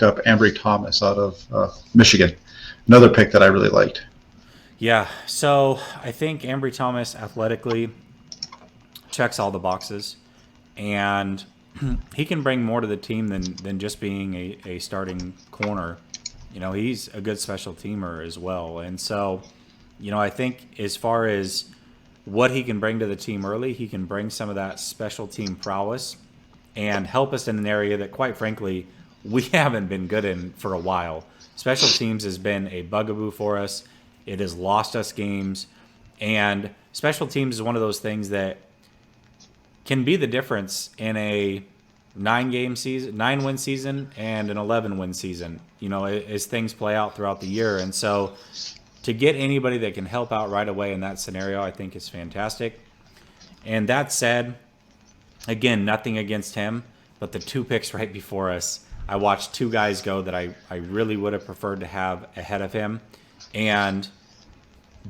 up Ambry Thomas out of Michigan, another pick that I really liked. Yeah, so I think Ambry Thomas athletically checks all the boxes, and he can bring more to the team than just being a starting corner. He's a good special teamer as well. And so, I think as far as what he can bring to the team early, he can bring some of that special team prowess and help us in an area that, quite frankly, we haven't been good in for a while. Special teams has been a bugaboo for us. It has lost us games. And special teams is one of those things that can be the difference in a 9-game season, 9-win season, and an 11-win season, as things play out throughout the year. And so to get anybody that can help out right away in that scenario, I think is fantastic. And that said, again, nothing against him, but the 2 picks right before us, I watched 2 guys go that I really would have preferred to have ahead of him. And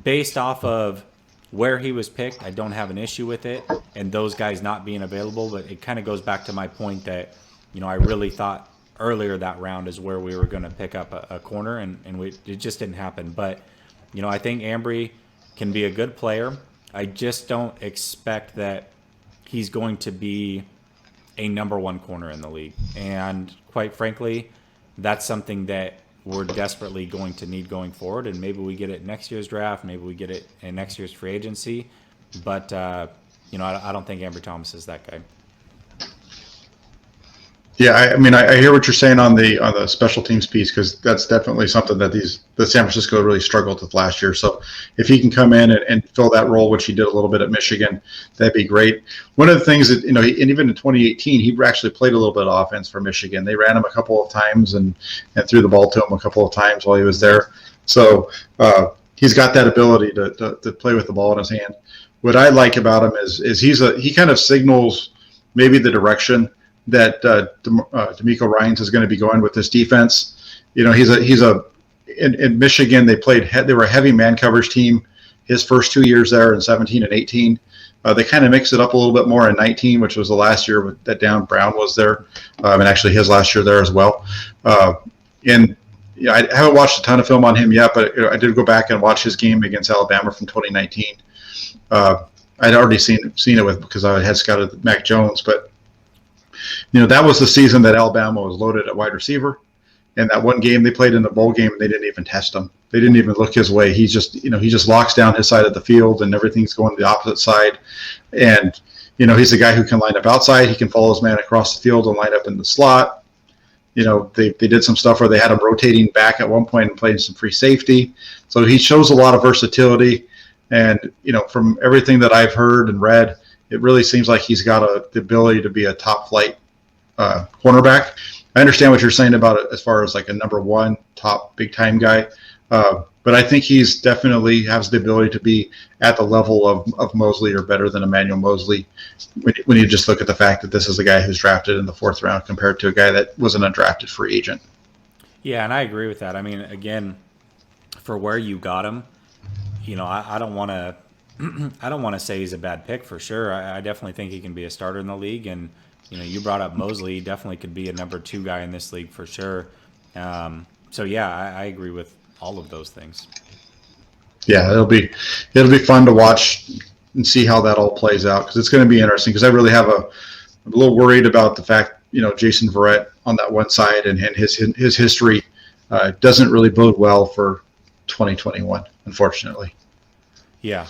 based off of where he was picked, I don't have an issue with it, and those guys not being available. But it kind of goes back to my point that, I really thought earlier that round is where we were going to pick up a corner, and it just didn't happen. But, I think Ambry can be a good player. I just don't expect that he's going to be a number 1 corner in the league. And quite frankly, that's something that we're desperately going to need going forward, and maybe we get it next year's draft, maybe we get it in next year's free agency, but I don't think Ambry Thomas is that guy. Yeah, I hear what you're saying on the special teams piece, because that's definitely something that the San Francisco really struggled with last year. So if he can come in and fill that role, which he did a little bit at Michigan, that'd be great. One of the things that, and even in 2018, he actually played a little bit of offense for Michigan. They ran him a couple of times and threw the ball to him a couple of times while he was there. So he's got that ability to play with the ball in his hand. What I like about him is he kind of signals maybe the direction that D'Amico Ryans is going to be going with this defense. In Michigan, they were a heavy man coverage team his first 2 years there in 17 and 18. They kind of mixed it up a little bit more in 19, which was the last year that Dan Brown was there, and actually his last year there as well. I haven't watched a ton of film on him yet, but I did go back and watch his game against Alabama from 2019. I'd already seen it because I had scouted Mac Jones, but that was the season that Alabama was loaded at wide receiver. And that one game they played in the bowl game, they didn't even test him. They didn't even look his way. He just locks down his side of the field, and everything's going to the opposite side. And, he's a guy who can line up outside. He can follow his man across the field and line up in the slot. They did some stuff where they had him rotating back at one point and playing some free safety. So he shows a lot of versatility. And, from everything that I've heard and read, it really seems like he's got the ability to be a top flight cornerback. I understand what you're saying about it as far as like a number 1 top big time guy. But I think he's definitely has the ability to be at the level of Mosley or better than Emmanuel Mosley when you just look at the fact that this is a guy who's drafted in the 4th round compared to a guy that was an undrafted free agent. Yeah, and I agree with that. I mean, again, for where you got him, I don't want to I don't want to say he's a bad pick for sure. I definitely think he can be a starter in the league, and you brought up Mosley. He definitely could be a number 2 guy in this league for sure. So yeah, I agree with all of those things. Yeah, it'll be fun to watch and see how that all plays out, because it's going to be interesting. Because I really I'm a little worried about the fact Jason Verrett on that one side and his history doesn't really bode well for 2021, unfortunately. Yeah.